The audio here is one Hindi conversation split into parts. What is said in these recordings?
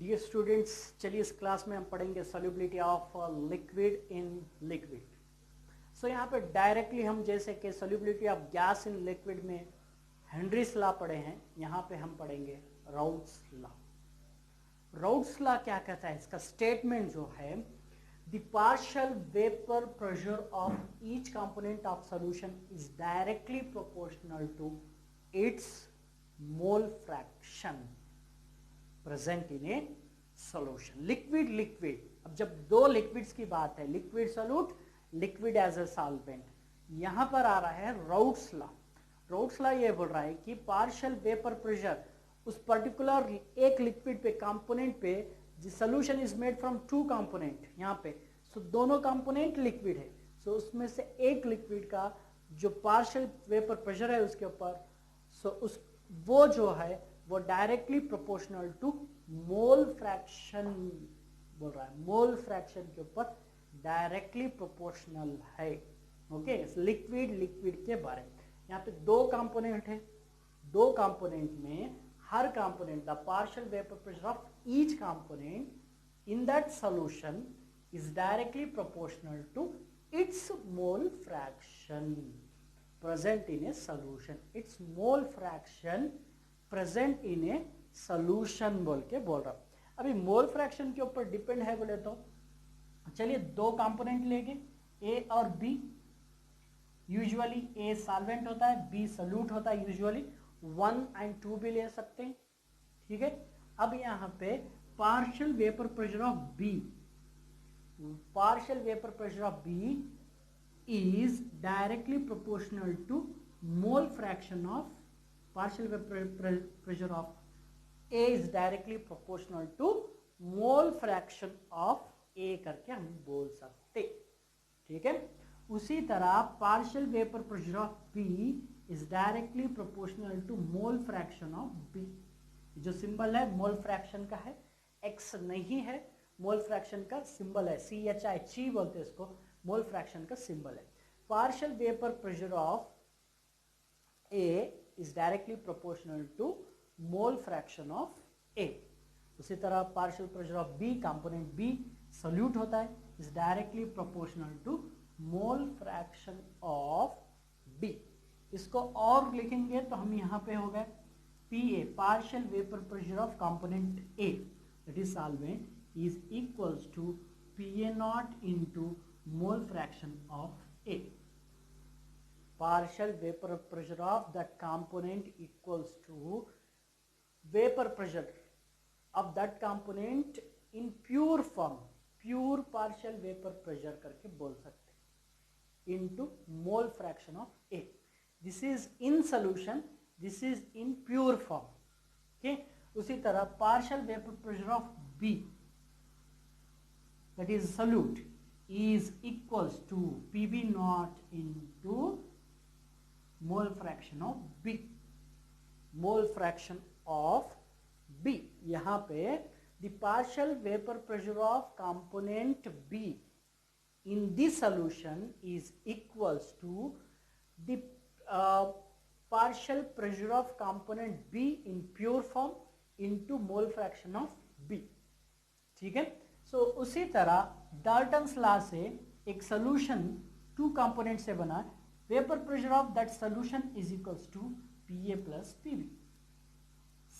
डियर स्टूडेंट्स, चलिए इस क्लास में हम पढ़ेंगे solubility of liquid in liquid. So यहाँ पे डायरेक्टली हम जैसे कि solubility of gas in liquid में हेनरीज लॉ पढ़े हैं, यहाँ पे हम पढ़ेंगे राउट्स लॉ। राउट्स लॉ क्या कहता है? इसका स्टेटमेंट जो है, the partial vapour pressure of each component of solution is directly proportional to its mole fraction present in a solution. Liquid liquid, अब जब दो लिक्विड्स की बात है, liquid solute, liquid as a solvent, यहां पर आ रहा है राउट्स लॉ। राउट्स लॉ ये बोल रहा है कि पार्शियल वेपर प्रेशर उस पर्टिकुलर एक लिक्विड पे, कंपोनेंट पे, the solution is made from two component यहाँ पे, सो दोनों कंपोनेंट लिक्विड है, सो उसमें से एक लिक्विड का जो पार्शियल वेपर प्रेशर है उसके ऊपर, सो उस वो जो है वो directly proportional to mole fraction बोल रहा है, मोल फ्रैक्शन के ऊपर डायरेक्टली प्रोपोर्शनल है। ओके, लिक्विड लिक्विड के बारे में यहाँ पे दो कंपोनेंट है, दो कंपोनेंट में हर component, the partial vapour pressure of each component in that solution is directly proportional to its mole fraction present in a solution, its mole fraction present in a solution बोल के बोल रहा हूं। अभी मोल फ्रैक्शन के ऊपर डिपेंड है बोले तो चलिए दो कंपोनेंट लेंगे, ए और बी। यूजुअली ए सॉल्वेंट होता है, बी सॉल्यूट होता है, यूजुअली 1 और 2 भी ले सकते हैं, ठीक है। अब यहाँ पे partial vapour pressure of B, partial vapour pressure of B is directly proportional to mole fraction of partial vapor pressure of A is directly proportional to mole fraction of A करके हम बोल सकते, ठीक है। उसी तरह partial vapor pressure of B is directly proportional to mole fraction of B। जो सिंबल है मोल फ्रैक्शन का है, X नहीं है, मोल फ्रैक्शन का सिंबल है, CHI, ची बोलते हैं इसको, मोल फ्रैक्शन का सिंबल है। Partial vapour pressure of A is directly proportional to mole fraction of A. उसी तरह partial pressure of B, component B solute होता है, is directly proportional to mole fraction of B. इसको और लिखेंगे तो हम यहाँ पे हो गए P A, partial vapour pressure of component A that is solvent is equals to PA naught into mole fraction of A. Partial vapor pressure of that component equals to vapor pressure of that component in pure form, pure partial vapor pressure करके बोल सकते हैं, into mole fraction of A. This is in solution, this is in pure form, okay। उसी तरह partial vapor pressure of B, that is solute, is equals to PB naught into mole fraction of B, mole fraction of B। यहाँ पे the partial vapor pressure of component B in this solution is equals to the partial pressure of component B in pure form into mole fraction of B, ठीक है। सो उसी तरह डाल्टन्स लॉ से एक सॉल्यूशन टू कंपोनेंट से बना, vapour pressure of that solution is equals to PA plus PB,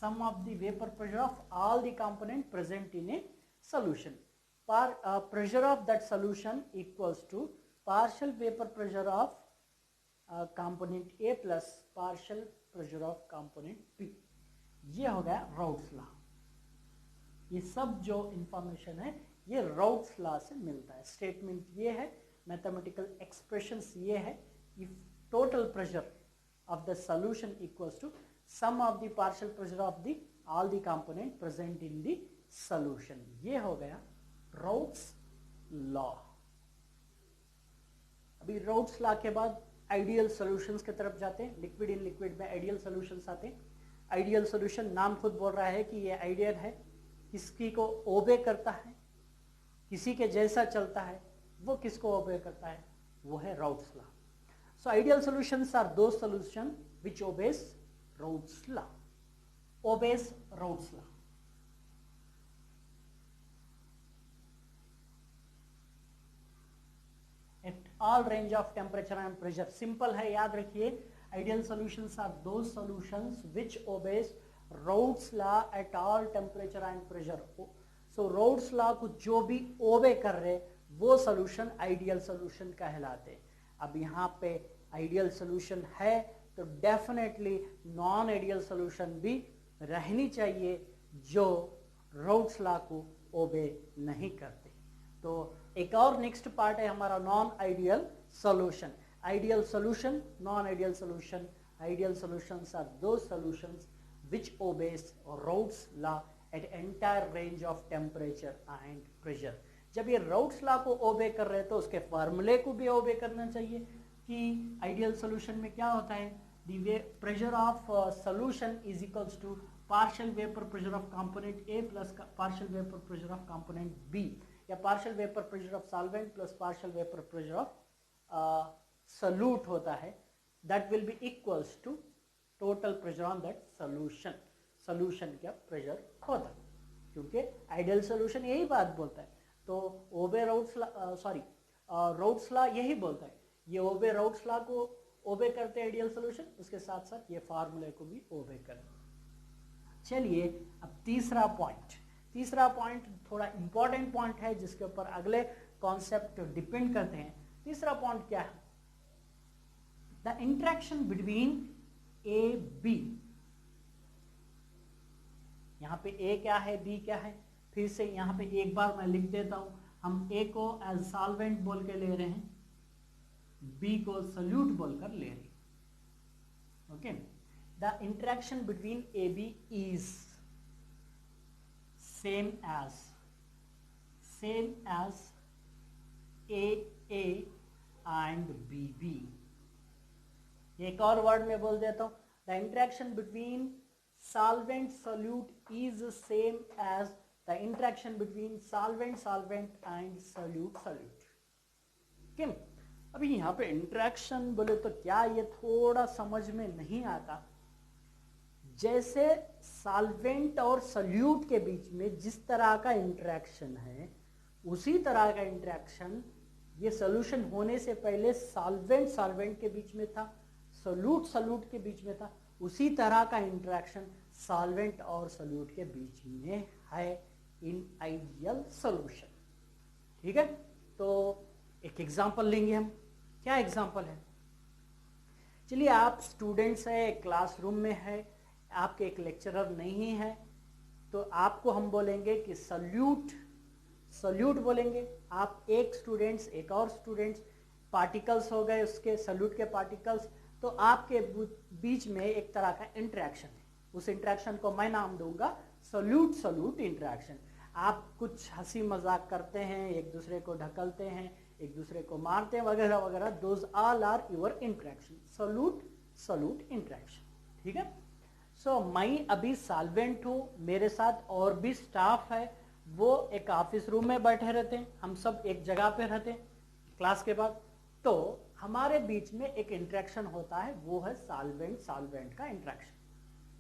sum of the vapour pressure of all the component present in a solution. Pressure of that solution equals to partial vapour pressure of component A plus partial pressure of component B. ये हो गया राउट्स लॉ। ये सब जो इंफॉर्मेशन है ये राउट्स लॉ से मिलता है। स्टेटमेंट ये है, मैथमेटिकल एक्सप्रेशंस ये है, if total pressure of the solution equals to sum of the partial pressure of the all the component present in the solution. ये हो गया राउट्स लॉ। अभी राउट्स लॉ के बाद आइडियल सॉल्यूशंस की तरफ जाते हैं। लिक्विड इन लिक्विड में आइडियल सॉल्यूशंस आते हैं। आइडियल सॉल्यूशन नाम खुद बोल रहा है कि ये आइडियल है, किसकी को ओबे करता है, किसी के जैसा चलता है, वो किसको ओबे करता है, वो है Raoult's law. So ideal solutions are the solution which obeys Raoult's law, obeys Raoult's law. all range of temperature and pressure. Simple है, याद रखिए. Ideal solutions are those solutions which obeys Raoult's law at all temperature and pressure. So Raoult's law को जो भी ओबे कर रहे वो सॉल्यूशन आइडियल सॉल्यूशन कहलाते. अब यहाँ पे आइडियल सॉल्यूशन है तो डेफिनेटली नॉन आइडियल सॉल्यूशन भी रहनी चाहिए जो Raoult's law को ओबे नहीं करते. तो एक और नेक्स्ट पार्ट है हमारा non ideal solution. Ideal solution, non ideal solution. Ideal solutions are those solutions which obeys Raoult's law at entire range of temperature and pressure. जब ये Raoult's law को ओबे कर रहे हैं तो उसके फार्मूले को भी ओबे करना चाहिए कि आइडियल सॉल्यूशन में क्या होता है. the pressure of solution is equals to partial vapor pressure of component A plus partial vapor pressure of component B, या partial vapor pressure of solvent plus partial vapor pressure of solute होता है. that will be equals to total pressure on that solution. Solution क्या प्रेशर होता है, क्योंकि आइडियल सॉल्यूशन यही बात बोलता है. तो ओबे Raoult's Raoult's लॉ यही बोलता है. ये ओबे Raoult's लॉ को ओबे करते हैं आइडियल सॉल्यूशन, उसके साथ साथ ये फार्मूले को भी ओबे करते. चलिए अब तीसरा पॉइंट थोड़ा इंपॉर्टेंट पॉइंट है जिसके ऊपर अगले कॉन्सेप्ट डिपेंड करते हैं. तीसरा पॉइंट क्या है? The interaction between A B. यहां पे ए क्या है, बी क्या है, फिर से यहां पे एक बार मैं लिख देता हूं. हम ए को एज सॉल्वेंट बोल के ले रहे हैं, बी को सॉल्यूट बोलकर ले रहे हैं. Okay. The interaction between A B is same as A and B B. एक और वर्ड में बोल देता हूं. The interaction between solvent solute is same as the interaction between solvent and solute. क्यों? अभी यहाँ पे इंटरेक्शन बोले तो क्या, ये थोड़ा समझ में नहीं आता. जैसे सॉल्वेंट और सॉल्यूट के बीच में जिस तरह का इंटरेक्शन है उसी तरह का इंटरेक्शन ये सॉल्यूशन होने से पहले सॉल्वेंट के बीच में था, सॉल्यूट के बीच में था. उसी तरह का इंटरेक्शन सॉल्वेंट और सॉल्यूट के बीच में है इन आइडियल सॉल्यूशन. ठीक है. तो एक एग्जांपल लेंगे हम. क्या एग्जांपल है? चलिए, आप स्टूडेंट्स है, क्लासरूम में है, आपके एक लेक्चरर नहीं है, तो आपको हम बोलेंगे कि सॉल्यूट बोलेंगे. आप एक स्टूडेंट्स, एक और स्टूडेंट्स, पार्टिकल्स हो गए उसके, सॉल्यूट के पार्टिकल्स. तो आपके बीच में एक तरह का इंटरेक्शन है. उस इंटरेक्शन को मैं नाम दूंगा सॉल्यूट इंटरेक्शन. आप कुछ हंसी मजाक करते हैं, एक दूसरे को ढकलते हैं, एक दूसरे को मारते हैं, वगैरह वगैरह. Those all are your interaction, solute interaction. ठीक है. सो मैं अभी सॉल्वेंट हूँ, मेरे साथ और भी स्टाफ है, वो एक ऑफिस रूम में बैठे रहते हैं, हम सब एक जगह पे रहते हैं क्लास के बाद. तो हमारे बीच में एक इंटरेक्शन होता है, वो है सॉल्वेंट का इंटरेक्शन.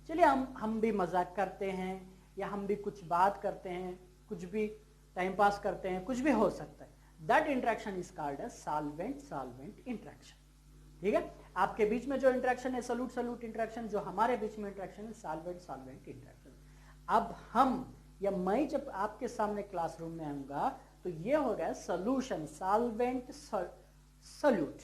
चलिए, हम भी मजाक करते हैं या हम भी कुछ बात करते हैं, कुछ भी टाइम पास करते हैं, कुछ भी हो सकता है. That interaction is called as solvent interaction. ठीक है. आपके बीच में जो इंटरेक्शन है सॉल्यूट इंटरेक्शन, जो हमारे बीच में इंटरेक्शन है सॉल्वेंट इंटरेक्शन. अब हम या मैं जब आपके सामने क्लासरूम में आऊंगा तो ये हो गया सॉल्यूशन, सॉल्वेंट सॉल्यूट.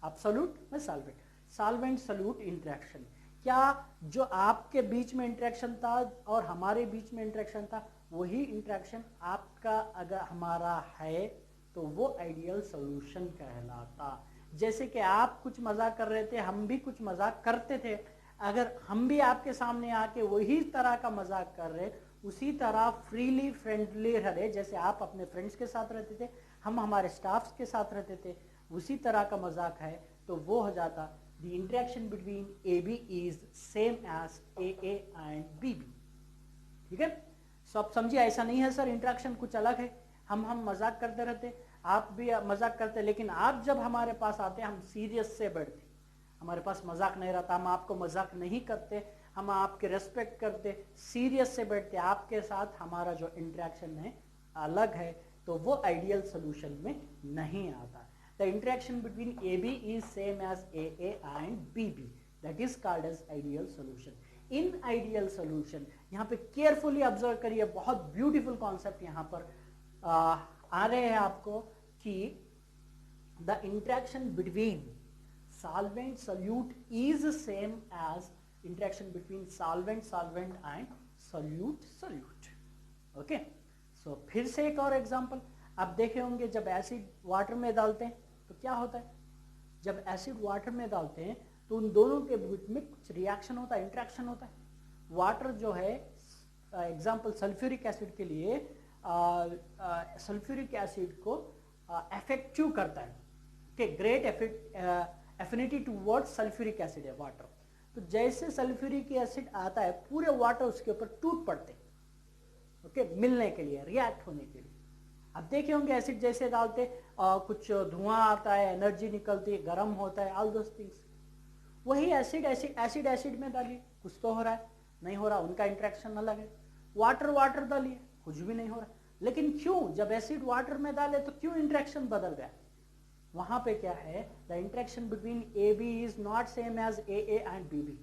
आप सॉल्यूट, मैं सॉल्वेंट सॉल्यूट इंटरेक्शन. क्या जो आपके बीच में इंटरेक्शन था और हमारे बीच में इंटरेक्शन था, वही इंटरेक्शन आपका अगर हमारा है तो वो आइडियल सॉल्यूशन कहलाता. जैसे कि आप कुछ मजाक कर रहे थे, हम भी कुछ मजाक करते थे, अगर हम भी आपके सामने आके वही तरह का मजाक कर रहे, उसी तरह फ्रीली फ्रेंडली रहे, जैसे आप अपने फ्रेंड्स के साथ रहते थे, हम हमारे स्टाफ्स के साथ रहते थे, उसी तरह का मजाक है, तो वो हो जाता the interaction between A B is same as A and B B. ठीक है. सो आप समझिए, ऐसा नहीं है सर इंटरेक्शन कुछ अलग है, हम मजाक करते रहते, आप भी मजाक करते, लेकिन आप जब हमारे पास आते हम सीरियस से बैठते, हमारे पास मजाक नहीं रहता, हम आपको मजाक नहीं करते, हम आपके रेस्पेक्ट करते, सीरियस से बैठते. आपके साथ हमारा जो इंटरेक्शन है अलग है, तो वो आइडियल सॉल्यूशन में नहीं आता. the interaction between AB is same as AA and BB. That is called as ideal solution. In ideal solution, यहाँ पे carefully observe करिए, बहुत beautiful concept यहाँ पर आ रहे हैं आपको कि the interaction between solvent solute is same as interaction between solvent and solute solute. Okay, so फिर से एक और एग्जांपल आप देखे होंगे, जब एसिड वाटर में डालते हैं तो क्या होता है, जब एसिड वाटर में डालते हैं तो उन दोनों के बीच में कुछ रिएक्शन होता है, इंटरेक्शन होता है. वाटर जो है एग्जांपल सल्फ्यूरिक एसिड के लिए सल्फ्यूरिक एसिड को इफेक्टिव करता है. Okay, great affinity towards sulphuric acid है वाटर. तो जैसे सल्फ्यूरिक एसिड आता है पूरे वाटर उसके ऊपर टूट पड़ते हैं. ओके, मिलने के लिए, रिएक्ट होने के लिए. अब देखे होंगे एसिड जैसे डालते कुछ धुआं आता है, एनर्जी निकलती है, गर्म होता है, ऑल दोस थिंग्स. वही एसिड में डालिए, कुछ तो हो रहा है, नहीं हो रहा, उनका इंटरेक्शन अलग है. वाटर डालिए, कुछ भी नहीं हो रहा. लेकिन क्यों, जब एसिड वाटर में डाले तो क्यों इंटरेक्शन बदल गया. वहां पे क्या है, the interaction between AB is not same as AA and BB.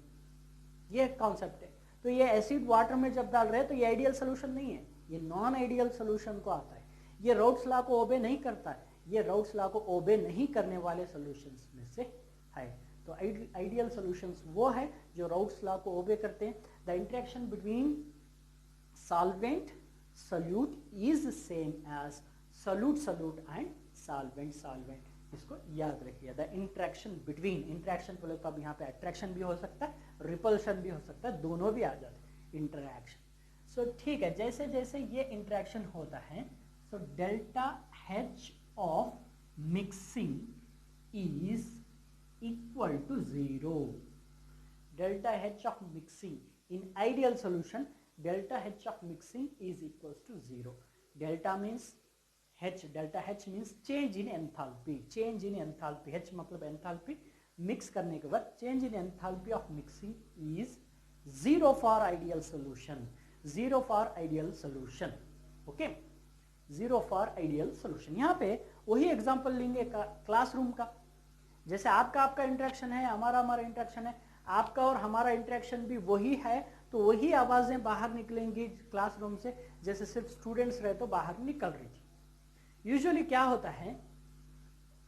ये कॉन्सेप्ट है. तो ये एसिड वाटर में जब डाल रहे हैं तो ये आइडियल सोल्यूशन नहीं है, ये नॉन आइडियल सोल्यूशन को आता है. ये राउट्स लॉ को ओबे नहीं करता है, ये राउट्स लॉ को ओबे नहीं करने वाले सॉल्यूशंस में से है. तो आइडियल सॉल्यूशंस वो है जो राउट्स लॉ को ओबे करते हैं. The interaction between solvent solute is same as solute and solvent. इसको याद रखिए. द इंटरेक्शन बिटवीन, इंटरेक्शन बोले तो अब यहाँ पे अट्रैक्शन भी हो सकता है, रिपल्शन भी हो सकता है, दोनों भी आ जाते हैं इंटरेक्शन. सो ठीक है, जैसे जैसे ये इंटरेक्शन होता है so delta H of mixing is equal to 0. Delta H of mixing in ideal solution, delta H of mixing is equal to 0. Delta means delta H means change in enthalpy. Change in enthalpy, H मतलब एंथैल्पी. मिक्स करने के बाद change in enthalpy of mixing is 0 for ideal solution. 0 for ideal solution. Okay, 0 for ideal solution. यहाँ पे वही एग्जांपल लेंगे क्लासरूम का. जैसे आपका इंटरेक्शन है, हमारा इंटरेक्शन है, आपका और हमारा इंटरेक्शन भी वही है, तो वही आवाजें बाहर निकलेंगी क्लासरूम से जैसे सिर्फ स्टूडेंट्स रहे तो बाहर निकल रही थी. यूजुअली क्या होता है,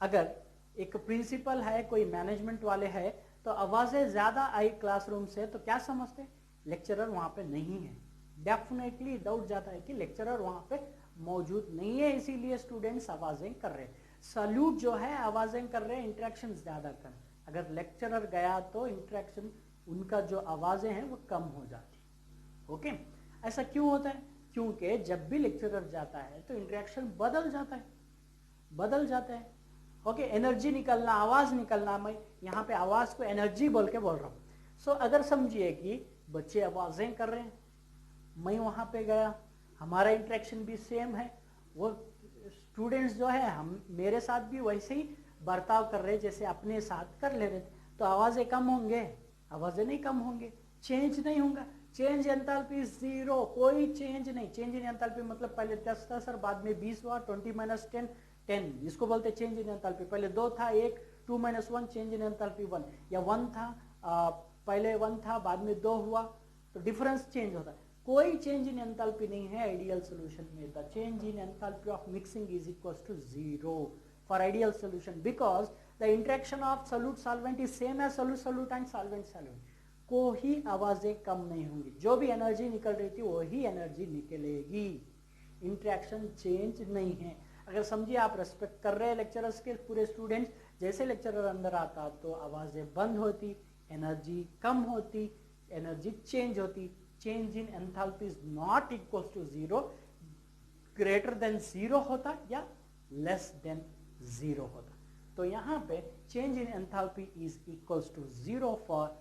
अगर एक प्रिंसिपल है, कोई मैनेजमेंट वाले है, तो आवाजें ज्यादा आई क्लासरूम से तो क्या समझते, लेक्चरर वहां पे नहीं है. डेफिनेटली डाउट जाता है कि लेक्चरर वहां पे मौजूद नहीं है, इसीलिए स्टूडेंट्स आवाजें कर रहे हैं. सल्यूट जो है आवाजें कर रहे हैं, इंटरेक्शन ज्यादा कर. अगर लेक्चरर गया तो इंटरेक्शन, उनका जो आवाजें हैं वो कम हो जाती. ओके, ऐसा क्यों होता है, क्योंकि जब भी लेक्चरर जाता है तो इंटरेक्शन बदल जाता है. ओके, एनर्जी निकलना, आवाज निकलना. मैं यहाँ पे आवाज को एनर्जी बोल के बोल रहा हूँ. सो अगर समझिए कि बच्चे आवाजें कर रहे हैं, मैं वहां पे गया, हमारा इंटरेक्शन भी सेम है, वो स्टूडेंट्स जो है हम मेरे साथ भी वैसे ही बर्ताव कर रहे जैसे अपने साथ कर ले रहे थे, तो आवाजें कम होंगे, आवाजें नहीं कम होंगे, चेंज नहीं होगा. चेंज एंथैल्पी 0, कोई चेंज नहीं. चेंज इन एंथैल्पी मतलब पहले 10 था सर, बाद में 20 हुआ, 20 माइनस 10 10, इसको बोलते चेंज इन एंथैल्पी. पहले 2 था, 1, 2 माइनस 1, चेंज इन एंथैल्पी 1. या 1 था, पहले 1 था, बाद में 2 हुआ, तो डिफरेंस चेंज होता है. कोई चेंज इन एंथैल्पी नहीं है आइडियल सॉल्यूशन में. The change in enthalpy of mixing is equal to 0 for ideal solution, because the interaction of solute solvent is same as solute and solvent. कोई आवाजें कम नहीं होंगी, जो भी एनर्जी निकल रही थी वही एनर्जी निकलेगी. इंटरेक्शन चेंज नहीं है. अगर समझिए आप रेस्पेक्ट कर रहे हैं लेक्चरर्स के, पूरे स्टूडेंट्स, जैसे लेक्चरर अंदर आता तो आवाजें बंद होती, एनर्जी कम होती, एनर्जी चेंज होती. Change in enthalpy is not equal to 0, greater than 0 होता या लेस देन 0 होता. तो यहाँ पे change in enthalpy is equal to 0 for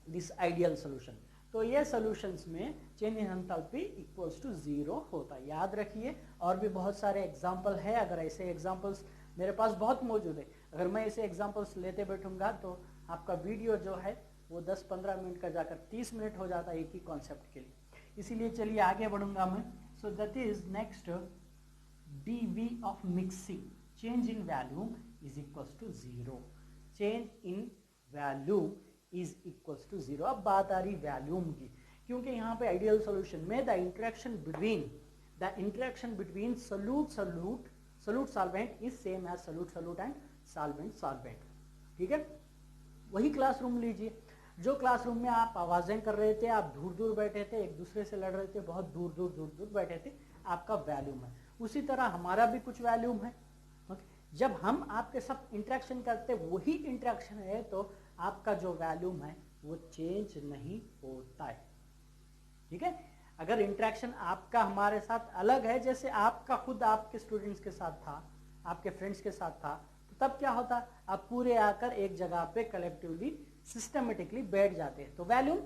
this ideal solution. तो ये सॉल्यूशंस में change in enthalpy equals to 0 होता है. याद रखिए. और भी बहुत सारे एग्जांपल है, अगर ऐसे एग्जांपल्स मेरे पास बहुत मौजूद है. अगर मैं ऐसे एग्जांपल्स लेते बैठूंगा तो आपका वीडियो जो है वो 10-15 मिनट का जाकर 30 मिनट हो जाता है एक ही कॉन्सेप्ट के लिए. इसीलिए चलिए आगे बढ़ूंगा मैं. So that is next DV of mixing. change in volume is equals to 0. change in volume is equals to 0. अब बात आ रही वैल्यूम की, क्योंकि यहाँ पे आइडियल सॉल्यूशन में the interaction between solute solvent is same as solute and solvent. ठीक है, वही क्लासरूम लीजिए, जो क्लासरूम में आप आवाजें कर रहे थे, आप दूर दूर बैठे थे, एक दूसरे से लड़ रहे थे, बहुत दूर दूर बैठे थे, आपका वैल्यूम है। उसी तरह हमारा भी कुछ वैल्यूम है। जब हम आपके साथ इंटरेक्शन करते वही इंटरेक्शन है तो आपका जो वैल्यूम है वो चेंज नहीं होता है। ठीक है, अगर इंटरेक्शन आपका हमारे साथ अलग है, जैसे आपका खुद आपके स्टूडेंट्स के साथ था, आपके फ्रेंड्स के साथ था, तो तब क्या होता, आप पूरे आकर एक जगह पे कलेक्टिवली सिस्टमेटिकली बैठ जाते हैं तो वैल्यूम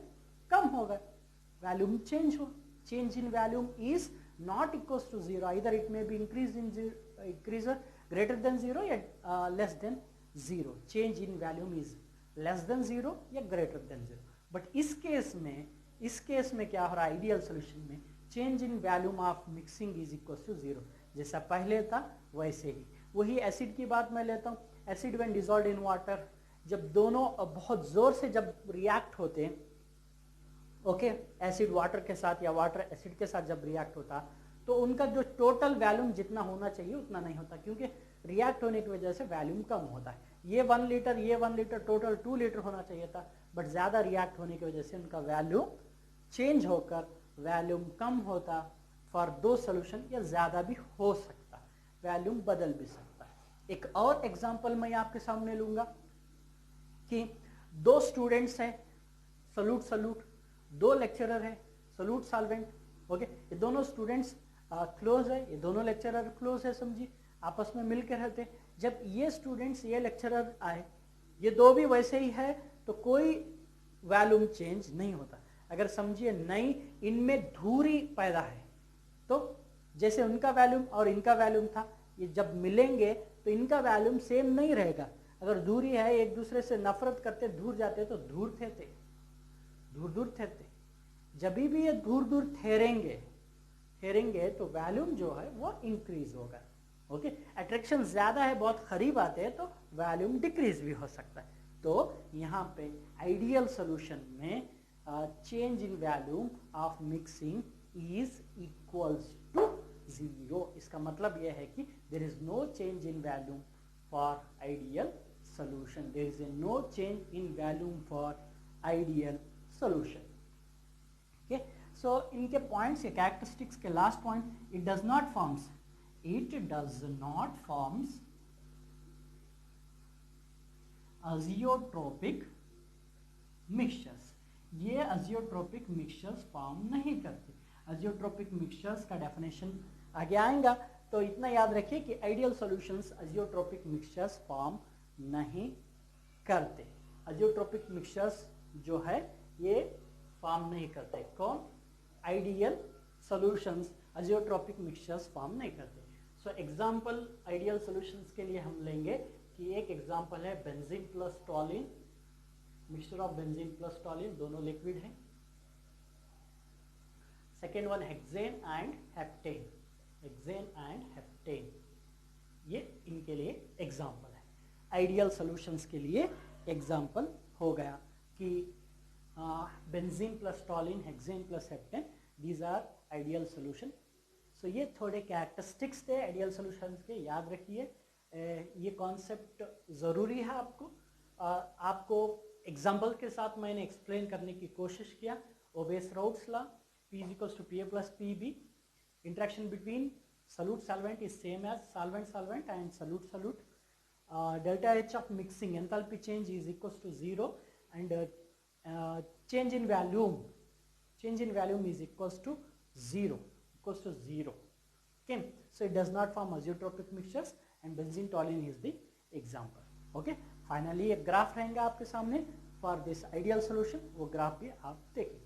कम होगा, वैल्यूम चेंज हो। Change in volume is not equals to 0, either it may be increase greater than 0 या less than 0. change in volume is less than 0 या greater than 0. बट इस केस में क्या हो रहा है, आइडियल सोल्यूशन में change in volume of mixing is equal to 0, जैसा पहले था वैसे ही। वही एसिड की बात मैं लेता हूँ, acid when dissolved in water, जब दोनों बहुत जोर से जब रिएक्ट होते हैं, ओके, एसिड वाटर के साथ या वाटर एसिड के साथ जब रिएक्ट होता तो उनका जो टोटल वैल्यूम जितना होना चाहिए उतना नहीं होता, क्योंकि रिएक्ट होने की वजह से वैल्यूम कम होता है। ये 1 लीटर टोटल 2 लीटर होना चाहिए था, बट ज़्यादा रिएक्ट होने की वजह से उनका वैल्यूम चेंज होकर वैल्यूम कम होता फॉर दो सोल्यूशन, या ज़्यादा भी हो सकता, वैल्यूम बदल भी सकता है। एक और एग्जाम्पल मैं आपके सामने लूँगा कि 2 स्टूडेंट्स हैं, सल्यूट, 2 लेक्चरर हैं, सल्यूट सॉल्वेंट। ओके, ये दोनों स्टूडेंट्स क्लोज है, ये दोनों लेक्चरर क्लोज है, समझिए आपस में मिल के रहते हैं। जब ये स्टूडेंट्स ये लेक्चरर आए, ये 2 भी वैसे ही है, तो कोई वैल्यूम चेंज नहीं होता। अगर समझिए नहीं, इनमें दूरी पैदा है, तो जैसे उनका वैल्यूम और इनका वैल्यूम था, ये जब मिलेंगे तो इनका वैल्यूम सेम नहीं रहेगा। अगर दूरी है, एक दूसरे से नफरत करते दूर जाते तो दूर थे। जब भी ये दूर ठहरेंगे तो वैल्यूम जो है वो इंक्रीज होगा। ओके, अट्रैक्शन ज्यादा है, बहुत करीब आते हैं तो वैल्यूम डिक्रीज भी हो सकता है। तो यहाँ पे आइडियल सोल्यूशन में change in volume of mixing is equals to 0। इसका मतलब यह है कि there is no change in volume for ideal solution, there is no change in volume for ideal solution. Okay, so इनके पॉइंट्स या कैरेक्टरिस्टिक्स के last point, it does not forms azeotropic mixtures. ये अजियोट्रोपिक मिक्सचर्स फॉर्म नहीं करते। अजियोट्रोपिक मिक्सचर्स का डेफिनेशन आगे आएगा, तो इतना याद रखिए कि आइडियल सॉल्यूशंस अजियोट्रोपिक मिक्सचर्स फॉर्म नहीं करते। अजियोट्रोपिक मिक्सचर्स जो है ये फॉर्म नहीं करते। कौन? आइडियल सॉल्यूशंस अजियोट्रोपिक मिक्सचर्स फॉर्म नहीं करते। सो एग्जांपल आइडियल सॉल्यूशंस के लिए हम लेंगे कि एक एग्जांपल है benzene plus टॉलिन, mixture of benzene plus टॉलिन, दोनों लिक्विड हैं। Second one hexane and heptane, ये इनके लिए एग्जांपल है। आइडियल सॉल्यूशंस के लिए एग्जांपल हो गया कि benzene plus toluene, hexane plus heptane, these are ideal solution. So ये थोड़े कैरेक्टरिस्टिक्स थे आइडियल सॉल्यूशंस के, याद रखिए। ये कॉन्सेप्ट ज़रूरी है आपको एग्जाम्पल के साथ मैंने एक्सप्लेन करने की कोशिश किया। ओवेस-राउट्स law, P is equals to PA plus PB, interaction between solute-solvent is same as solvent-solvent and solute-solute. Delta H of mixing, enthalpy change is equals to 0, and change in volume is equals to 0. Okay, so it does not form azeotropic mixtures, and benzene toluene is the example. Okay, finally एक ग्राफ रहेगा आपके सामने फॉर दिस आइडियल सोल्यूशन, वो ग्राफ भी आप देखेंगे।